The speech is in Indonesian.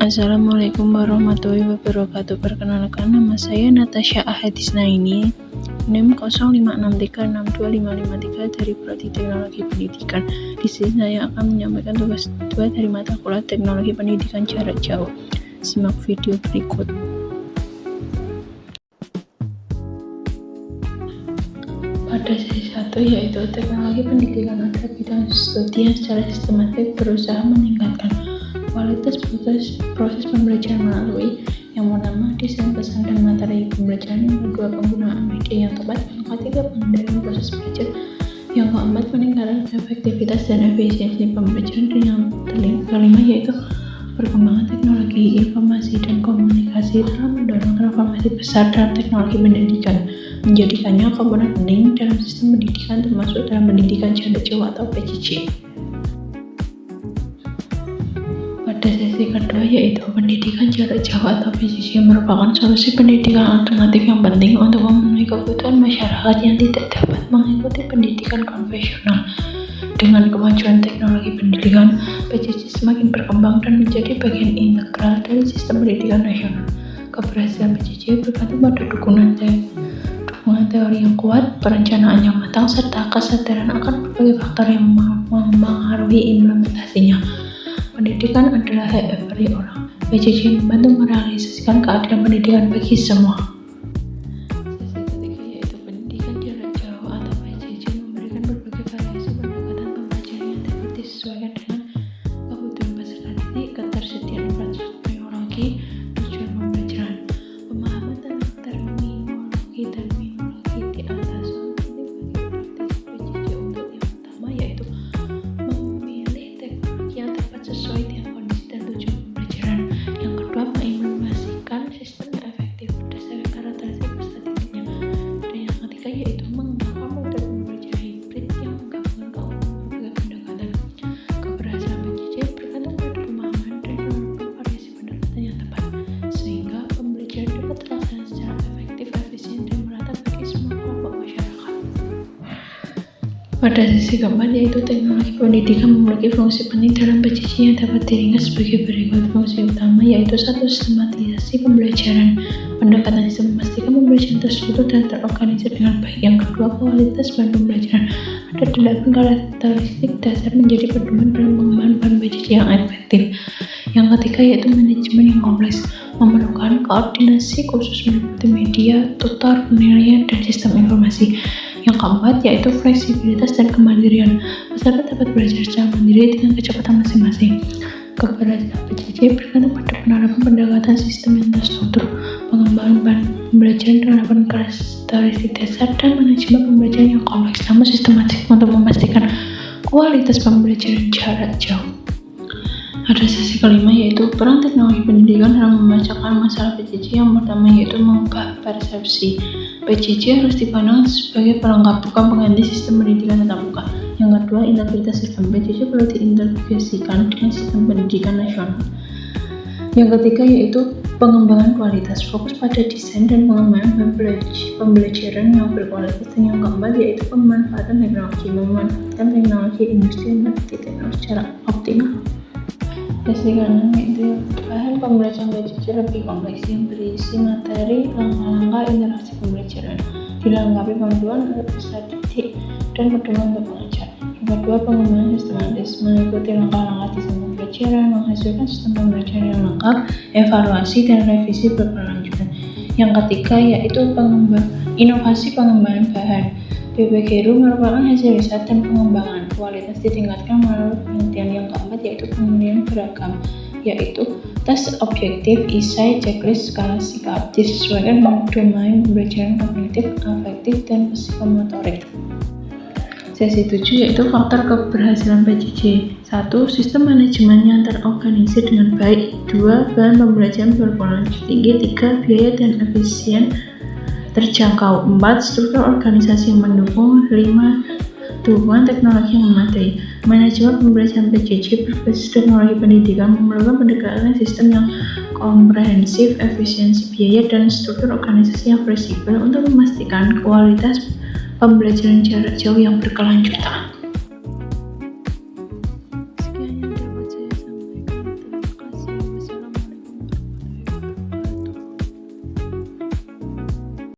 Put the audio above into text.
Assalamualaikum warahmatullahi wabarakatuh. Perkenalkan, nama saya Natasha Ahadisnaini, NIM 0563625553 dari Prodi Teknologi Pendidikan. Di sini saya akan menyampaikan tugas 2 dari mata kuliah Teknologi Pendidikan Jarak Jauh. Simak video berikut. Pada sesi 1 yaitu teknologi pendidikan adalah bidang studi yang secara sistematik berusaha meningkatkan kualitas proses pembelajaran melalui yang pertama desain pesan dan materi pembelajaran, yang kedua penggunaan media yang tepat, yang ketiga pengendalian proses belajar, yang keempat peningkatan efektivitas dan efisiensi pembelajaran, dan yang kelima yaitu perkembangan teknologi informasi dan komunikasi dalam mendorong transformasi besar dalam teknologi pendidikan, menjadikannya komponen penting dalam sistem pendidikan termasuk dalam pendidikan jarak jauh atau PJJ. Pada sesi kedua yaitu pendidikan jarak jauh atau PJJ merupakan solusi pendidikan alternatif yang penting untuk memenuhi kebutuhan masyarakat yang tidak dapat mengikuti pendidikan konvensional. Dengan kemajuan teknologi pendidikan, PJJ semakin berkembang dan menjadi bagian integral dari sistem pendidikan nasional. Keberhasilan PJJ bergantung pada dukungan teori yang kuat, perencanaan yang matang, serta kesadaran akan berbagai faktor yang mempengaruhi implementasinya. Pendidikan adalah hak every orang. PJJ membantu merealisasikan keadilan pendidikan bagi semua. Sesi ketiga yaitu pendidikan jarak jauh atau PJJ memberikan berbagai variasi pendekatan pembelajaran yang dapat disesuaikan dengan kebutuhan peserta didik, ketersediaan infrastruktur teknologi, tujuan pembelajaran, pemahaman tentang terminologi di atas penting bagi praktis PJJ untuk yang pertama yaitu memilih teknologi yang tepat sesuai dengan kondisi dan tujuan pembelajaran. Yang kedua, mengimplementasikan sistem yang efektif berdasarkan karakteristik peserta didiknya. Dan yang ketiga yaitu mengembangkan model pembelajaran hibrid yang menggabungkan berbagai pendekatan. Keberhasilan PJJ bergantung pada pemahaman dan menemukan variasi pendekatan yang tepat, sehingga pembelajaran dapat terlaksana secara efektif, efisien, dan merata bagi semua kelompok masyarakat. Pada sesi keempat yaitu teknologi pendidikan memiliki fungsi penting dalam PJJ yang dapat diringkas sebagai berikut. Fungsi utama yaitu 1. Sistematisasi pembelajaran. Pendekatan sistem memastikan pembelajaran terstruktur dan terorganisir dengan baik. Yang kedua, kualitas bahan pembelajaran. Ada 8 karakteristik dasar menjadi pedoman dalam pengembangan bahan PJJ yang efektif. Yang ketiga yaitu manajemen yang kompleks, memerlukan koordinasi khusus meliputi media, tutor, penilaian, dan sistem informasi. Yang keempat yaitu fleksibilitas dan kemandirian. Peserta dapat belajar secara mandiri dengan kecepatan masing-masing. Keberhasilan PJJ bergantung pada penerapan pendekatan sistem yang terstruktur, pengembangan bahan pembelajaran penerapan karakteristik dasar, dan manajemen pembelajaran yang kompleks namun sistematik untuk memastikan kualitas pembelajaran jarak jauh. Ada sesi kelima yaitu peran teknologi pendidikan dalam memecahkan masalah PJJ. Yang pertama yaitu mengubah persepsi. PJJ harus dipandang sebagai pelengkap bukan pengganti sistem pendidikan tatap muka. Yang kedua, integritas sistem PJJ perlu diintegrasikan dengan sistem pendidikan nasional. Yang ketiga yaitu pengembangan kualitas, fokus pada desain dan pengembangan pembelajaran yang berkualitas. Dan yang keempat yaitu pemanfaatan teknologi, memanfaatkan teknologi industri menjadi teknologi secara optimal. Sesi kanan yaitu bahan pembelajaran PJJ lebih kompleks yang berisi materi, langkah-langkah interaksi pembelajaran, dilengkapi panduan peserta didik dan pedoman untuk pengajar. Yang kedua, pengembangan sistematis, mengikuti langkah-langkah desain pembelajaran, menghasilkan sistem pembelajaran yang lengkap, evaluasi dan revisi berkelanjutan. Yang ketiga yaitu inovasi pengembangan bahan. PPGRU merupakan hasil riset dan pengembangan, kualitas ditingkatkan melalui penelitian. Yang keempat yaitu penilaian beragam, yaitu tes objektif, esai, checklist, skala sikap, disesuaikan dengan domain pembelajaran kognitif, afektif, dan psikomotorik. Sesi 7 yaitu faktor keberhasilan PJJ. 1. Sistem manajemen yang terorganisir dengan baik. 2. Bahan pembelajaran berkualitas tinggi. 3. Biaya dan efisien terjangkau. 4. Struktur organisasi yang mendukung. 5. Dukungan teknologi yang memadai. Manajemen pembelajaran PJJ berbasis teknologi pendidikan memerlukan pendekatan sistem yang komprehensif, efisiensi biaya, dan struktur organisasi yang fleksibel untuk memastikan kualitas pembelajaran jarak jauh yang berkelanjutan.